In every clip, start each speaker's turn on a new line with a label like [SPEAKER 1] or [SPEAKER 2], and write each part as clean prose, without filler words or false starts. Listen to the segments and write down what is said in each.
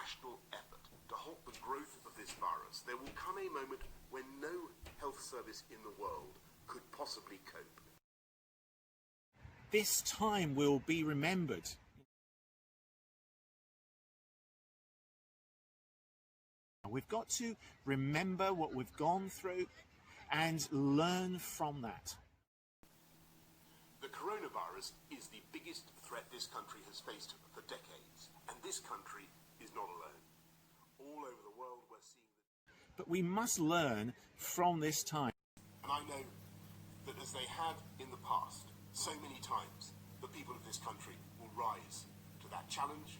[SPEAKER 1] national effort to halt the growth of this virus, there will come a moment when no health service in the world could possibly cope.
[SPEAKER 2] This time will be remembered. We've got to remember what we've gone through and learn from that.
[SPEAKER 1] The coronavirus is the biggest threat this country has faced for decades, and this country is not alone. All over the world we're seeing
[SPEAKER 2] But we must learn from this time.
[SPEAKER 1] And I know that as they have in the past, so many times, the people of this country will rise to that challenge.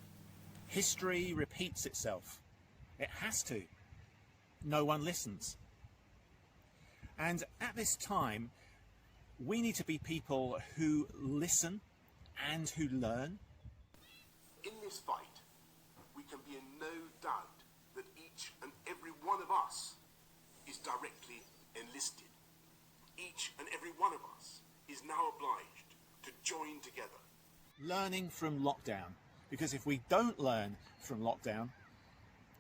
[SPEAKER 2] History repeats itself. It has to. No one listens. And at this time, we need to be people who listen and who learn.
[SPEAKER 1] In this fight, we can be in no doubt that each and every one of us is directly enlisted. Each and every one of us is now obliged to join together.
[SPEAKER 2] Learning from lockdown, because if we don't learn from lockdown,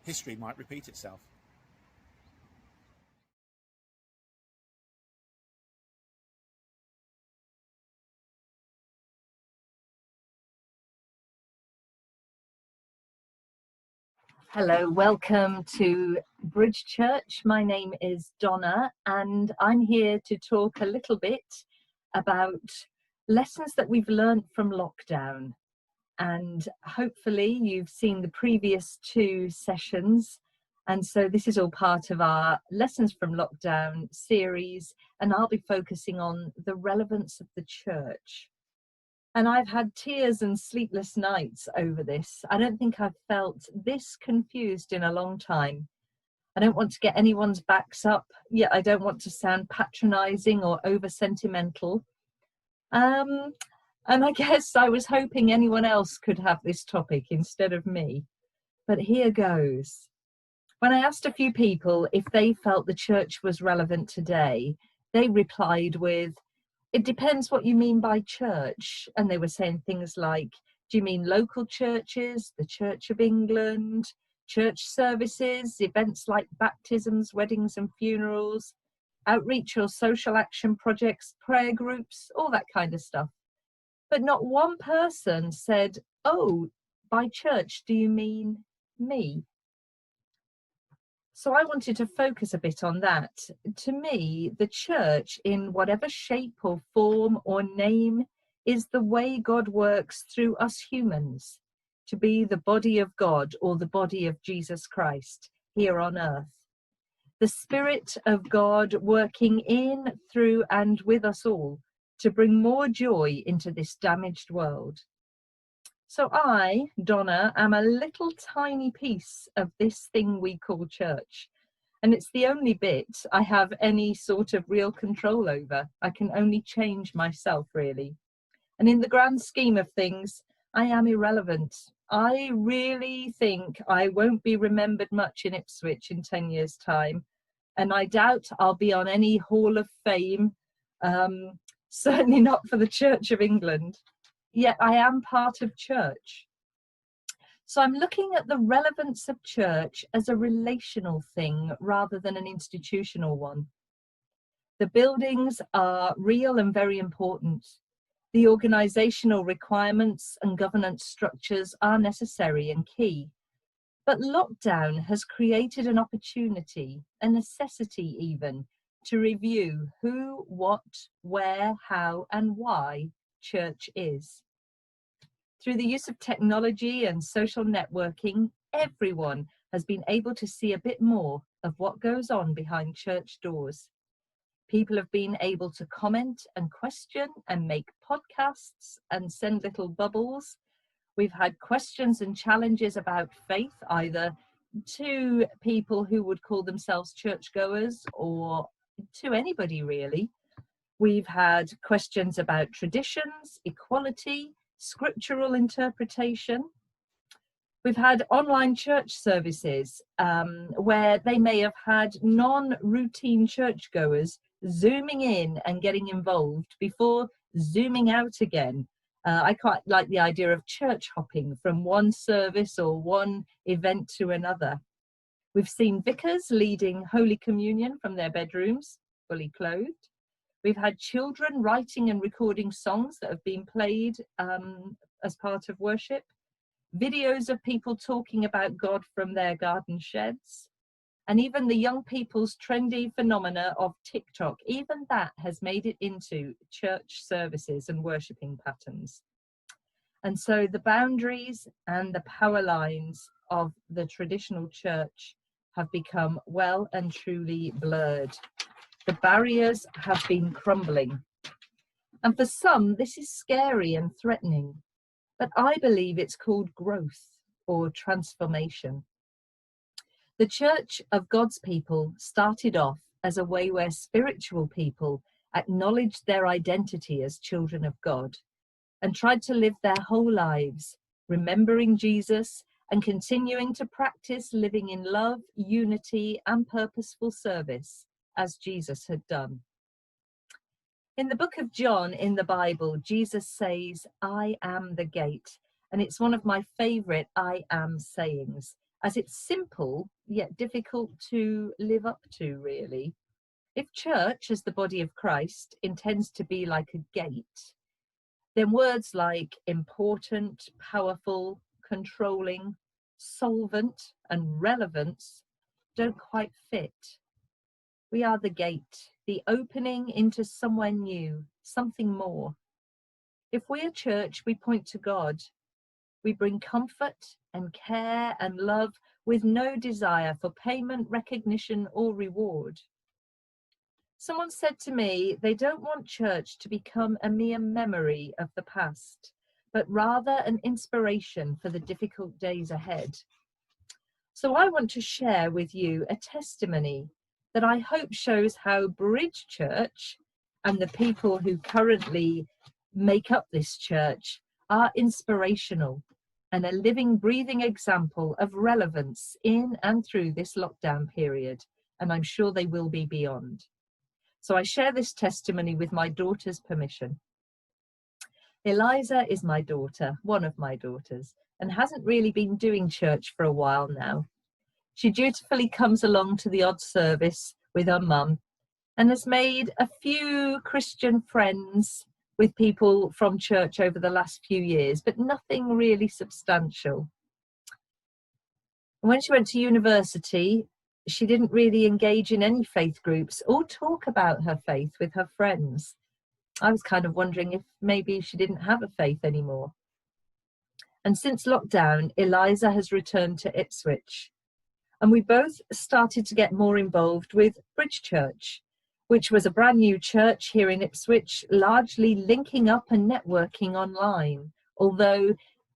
[SPEAKER 2] history might repeat itself.
[SPEAKER 3] Hello, welcome to Bridge Church. My name is Donna and I'm here to talk a little bit about lessons that we've learned from lockdown. And hopefully you've seen the previous two sessions. And so this is all part of our Lessons from Lockdown series, and I'll be focusing on the relevance of the church. And I've had tears and sleepless nights over this. I don't think I've felt this confused in a long time. I don't want to get anyone's backs up, yet I don't want to sound patronising or over-sentimental. And I guess I was hoping anyone else could have this topic instead of me. But here goes. When I asked a few people if they felt the church was relevant today, they replied with, "It depends what you mean by church." And they were saying things like, do you mean local churches, the Church of England, church services, events like baptisms, weddings and funerals, outreach or social action projects, prayer groups, all that kind of stuff. But not one person said, "Oh, by church, do you mean me?" So I wanted to focus a bit on that. To me, the church, in whatever shape or form or name, is the way God works through us humans to be the body of God, or the body of Jesus Christ here on earth. The Spirit of God working in, through and with us all to bring more joy into this damaged world. So I, Donna, am a little tiny piece of this thing we call church. And it's the only bit I have any sort of real control over. I can only change myself, really. And in the grand scheme of things, I am irrelevant. I really think I won't be remembered much in Ipswich in 10 years' time. And I doubt I'll be on any Hall of Fame, certainly not for the Church of England. Yet I am part of church. So I'm looking at the relevance of church as a relational thing rather than an institutional one. The buildings are real and very important. The organisational requirements and governance structures are necessary and key. But lockdown has created an opportunity, a necessity even, to review who, what, where, how and why church is. Through the use of technology and social networking, everyone has been able to see a bit more of what goes on behind church doors. People have been able to comment and question and make podcasts and send little bubbles. We've had questions and challenges about faith, either to people who would call themselves churchgoers or to anybody really. We've had questions about traditions, equality, scriptural interpretation. We've had online church services where they may have had non-routine churchgoers zooming in and getting involved before zooming out again I quite like the idea of church hopping from one service or one event to another. We've seen vicars leading Holy Communion from their bedrooms, fully clothed. We've had children writing and recording songs that have been played as part of worship. Videos of people talking about God from their garden sheds. And even the young people's trendy phenomena of TikTok, even that has made it into church services and worshipping patterns. And so the boundaries and the power lines of the traditional church have become well and truly blurred. The barriers have been crumbling. And for some, this is scary and threatening. But I believe it's called growth or transformation. The church of God's people started off as a way where spiritual people acknowledged their identity as children of God and tried to live their whole lives, remembering Jesus and continuing to practice living in love, unity, and purposeful service as Jesus had done. In the book of John in the Bible, Jesus says, "I am the gate." And it's one of my favorite "I am" sayings, as it's simple yet difficult to live up to, really. If church, as the body of Christ, intends to be like a gate, then words like important, powerful, controlling, solvent, and relevance don't quite fit. We are the gate, the opening into somewhere new, something more. If we're church, we point to God. We bring comfort and care and love with no desire for payment, recognition, or reward. Someone said to me, they don't want church to become a mere memory of the past, but rather an inspiration for the difficult days ahead. So I want to share with you a testimony that I hope shows how Bridge Church and the people who currently make up this church are inspirational and a living, breathing example of relevance in and through this lockdown period, and I'm sure they will be beyond. So I share this testimony with my daughter's permission. Eliza is my daughter, one of my daughters, and hasn't really been doing church for a while now. She dutifully comes along to the odd service with her mum and has made a few Christian friends with people from church over the last few years, but nothing really substantial. When she went to university, she didn't really engage in any faith groups or talk about her faith with her friends. I was kind of wondering if maybe she didn't have a faith anymore. And since lockdown, Eliza has returned to Ipswich. And we both started to get more involved with Bridge Church, which was a brand new church here in Ipswich, largely linking up and networking online. Although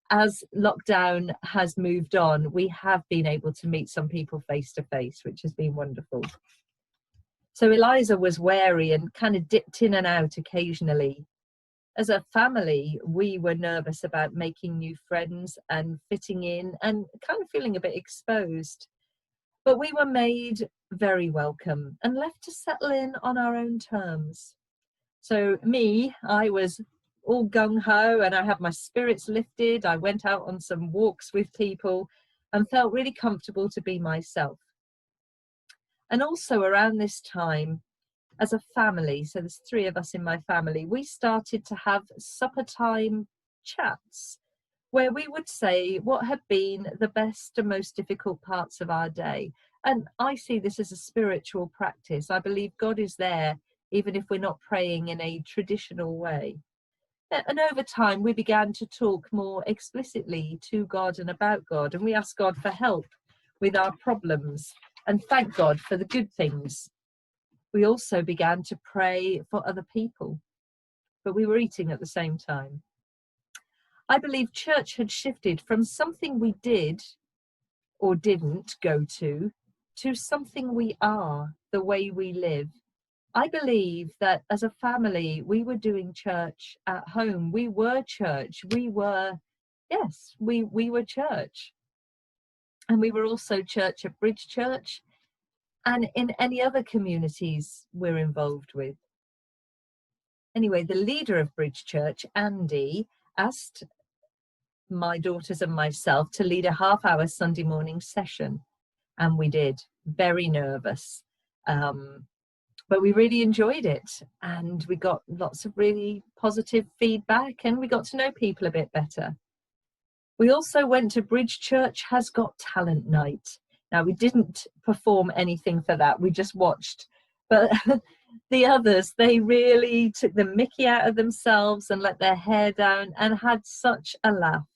[SPEAKER 3] as lockdown has moved on, we have been able to meet some people face to face, which has been wonderful. So Eliza was wary and kind of dipped in and out occasionally. As a family, we were nervous about making new friends and fitting in and kind of feeling a bit exposed. But we were made very welcome and left to settle in on our own terms. So I was all gung-ho and I had my spirits lifted. I went out on some walks with people and felt really comfortable to be myself. And also around this time, as a family, so there's 3 of us in my family, we started to have supper time chats where we would say what had been the best and most difficult parts of our day. And I see this as a spiritual practice. I believe God is there, even if we're not praying in a traditional way. And over time, we began to talk more explicitly to God and about God, and we asked God for help with our problems and thank God for the good things. We also began to pray for other people, but we were eating at the same time. I believe church had shifted from something we did or didn't go to something we are, the way we live. I believe that as a family, we were doing church at home. We were church. We were church. And we were also church at Bridge Church and in any other communities we're involved with. Anyway, the leader of Bridge Church, Andy, asked my daughters and myself to lead a half-hour Sunday morning session, and we did. Very nervous, but we really enjoyed it, and we got lots of really positive feedback, and we got to know people a bit better. We also went to Bridge Church Has Got Talent night. Now, we didn't perform anything for that, we just watched, but the others, they really took the mickey out of themselves and let their hair down and had such a laugh.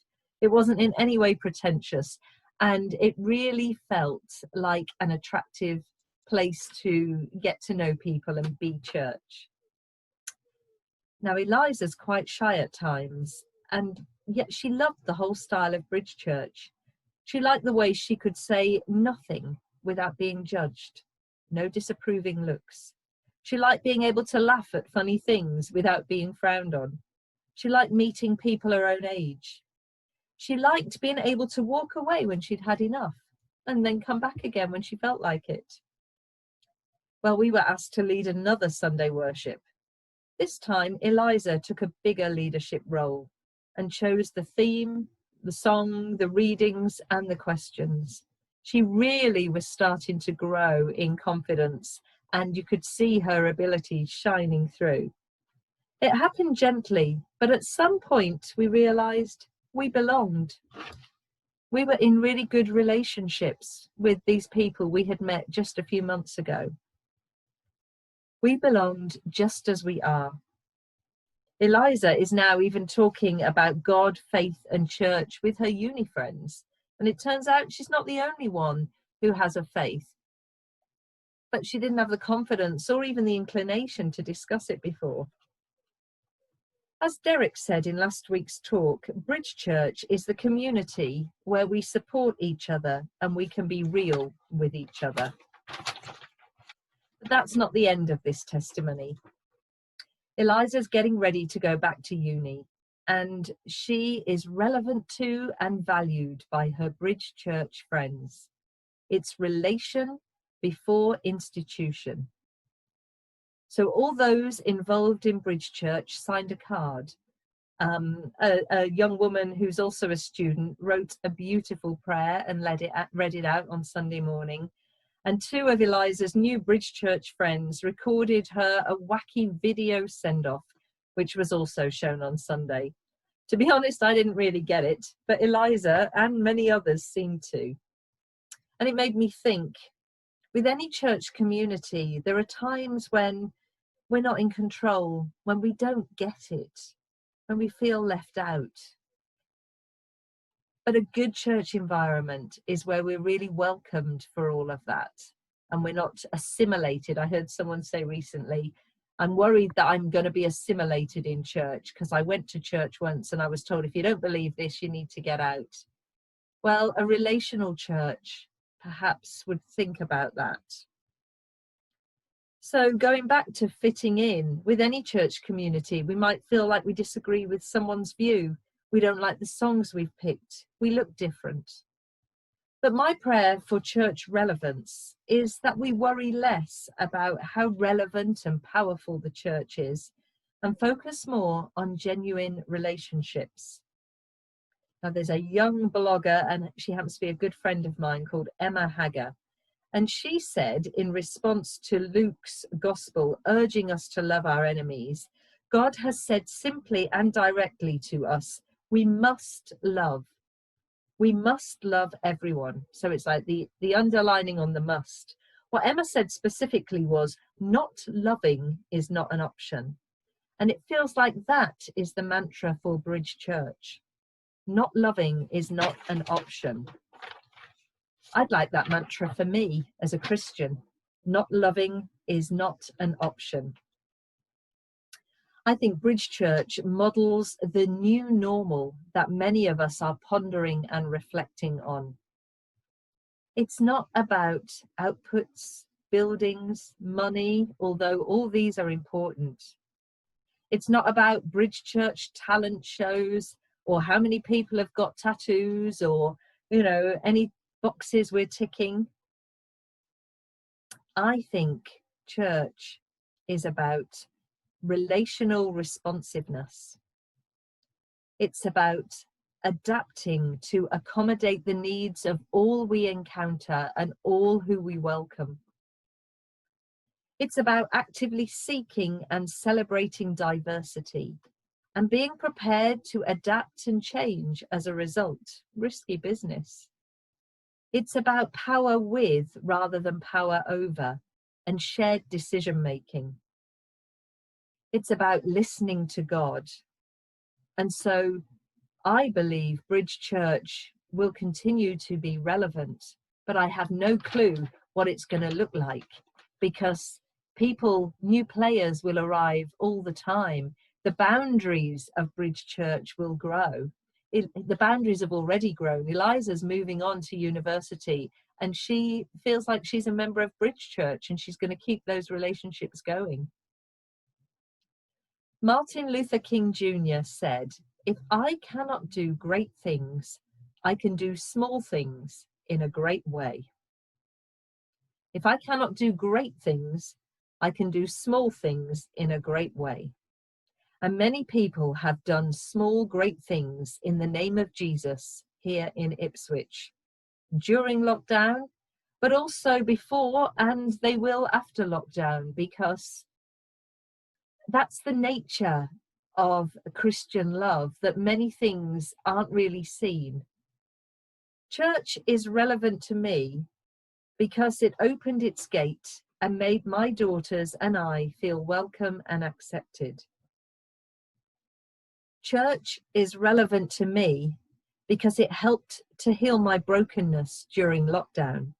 [SPEAKER 3] It wasn't in any way pretentious, and it really felt like an attractive place to get to know people and be church. Now, Eliza's quite shy at times, and yet she loved the whole style of Bridge Church. She liked the way she could say nothing without being judged, no disapproving looks. She liked being able to laugh at funny things without being frowned on. She liked meeting people her own age. She liked being able to walk away when she'd had enough and then come back again when she felt like it. Well, we were asked to lead another Sunday worship. This time, Eliza took a bigger leadership role and chose the theme, the song, the readings, and the questions. She really was starting to grow in confidence, and you could see her ability shining through. It happened gently, but at some point we realized we belonged. We were in really good relationships with these people we had met just a few months ago. We belonged just as we are. Eliza is now even talking about God, faith, and church with her uni friends. And it turns out she's not the only one who has a faith. But she didn't have the confidence or even the inclination to discuss it before. As Derek said in last week's talk, Bridge Church is the community where we support each other and we can be real with each other. But that's not the end of this testimony. Eliza's getting ready to go back to uni, and she is relevant to and valued by her Bridge Church friends. It's relation before institution. So all those involved in Bridge Church signed a card. A young woman who's also a student wrote a beautiful prayer and read it out on Sunday morning. And two of Eliza's new Bridge Church friends recorded her a wacky video send-off, which was also shown on Sunday. To be honest, I didn't really get it, but Eliza and many others seemed to. And it made me think, with any church community, there are times when we're not in control, when we don't get it, when we feel left out. But a good church environment is where we're really welcomed for all of that, and we're not assimilated. I heard someone say recently, I'm worried that I'm going to be assimilated in church because I went to church once and I was told, if you don't believe this, you need to get out. Well, a relational church perhaps would think about that. So going back to fitting in, with any church community, we might feel like we disagree with someone's view. We don't like the songs we've picked. We look different. But my prayer for church relevance is that we worry less about how relevant and powerful the church is and focus more on genuine relationships. Now, there's a young blogger, and she happens to be a good friend of mine, called Emma Hager. And she said, in response to Luke's gospel urging us to love our enemies, God has said simply and directly to us, we must love. We must love everyone. So it's like the underlining on the must. What Emma said specifically was, not loving is not an option. And it feels like that is the mantra for Bridge Church. Not loving is not an option. I'd like that mantra for me as a Christian. Not loving is not an option. I think Bridge Church models the new normal that many of us are pondering and reflecting on. It's not about outputs, buildings, money, although all these are important. It's not about Bridge Church talent shows or how many people have got tattoos or, any boxes we're ticking. I think church is about relational responsiveness. It's about adapting to accommodate the needs of all we encounter and all who we welcome. It's about actively seeking and celebrating diversity and being prepared to adapt and change as a result. Risky business. It's about power with rather than power over and shared decision making. It's about listening to God. And so I believe Bridge Church will continue to be relevant, but I have no clue what it's going to look like, because new players will arrive all the time. The boundaries of Bridge Church will grow. The boundaries have already grown. Eliza's moving on to university and she feels like she's a member of Bridge Church and she's going to keep those relationships going. Martin Luther King Jr. said, "If I cannot do great things, I can do small things in a great way." If I cannot do great things, I can do small things in a great way. And many people have done small, great things in the name of Jesus here in Ipswich during lockdown, but also before, and they will after lockdown, because that's the nature of Christian love, that many things aren't really seen. Church is relevant to me because it opened its gate and made my daughters and I feel welcome and accepted. Church is relevant to me because it helped to heal my brokenness during lockdown.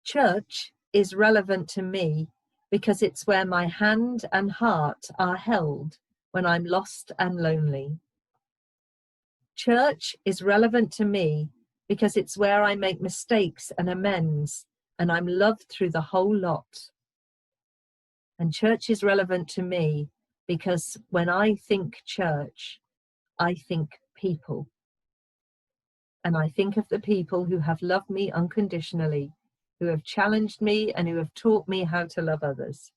[SPEAKER 3] Church is relevant to me because it's where my hand and heart are held when I'm lost and lonely. Church is relevant to me because it's where I make mistakes and amends and I'm loved through the whole lot. And church is relevant to me because when I think church, I think people. And I think of the people who have loved me unconditionally, who have challenged me and who have taught me how to love others.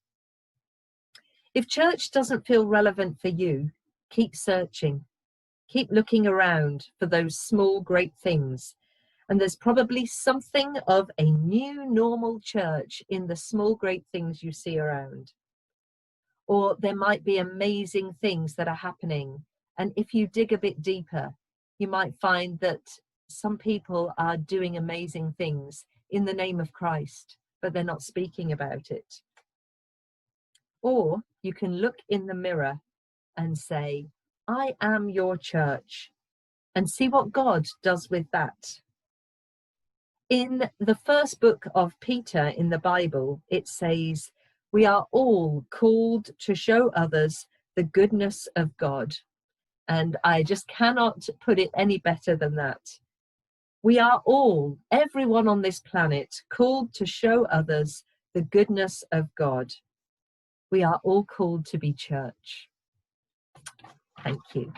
[SPEAKER 3] If church doesn't feel relevant for you, keep searching. Keep looking around for those small, great things. And there's probably something of a new normal church in the small, great things you see around. Or there might be amazing things that are happening. And if you dig a bit deeper, you might find that some people are doing amazing things in the name of Christ, but they're not speaking about it. Or you can look in the mirror and say, I am your church, and see what God does with that. In the first book of Peter in the Bible, it says, we are all called to show others the goodness of God. And I just cannot put it any better than that. We are all, everyone on this planet, called to show others the goodness of God. We are all called to be church. Thank you.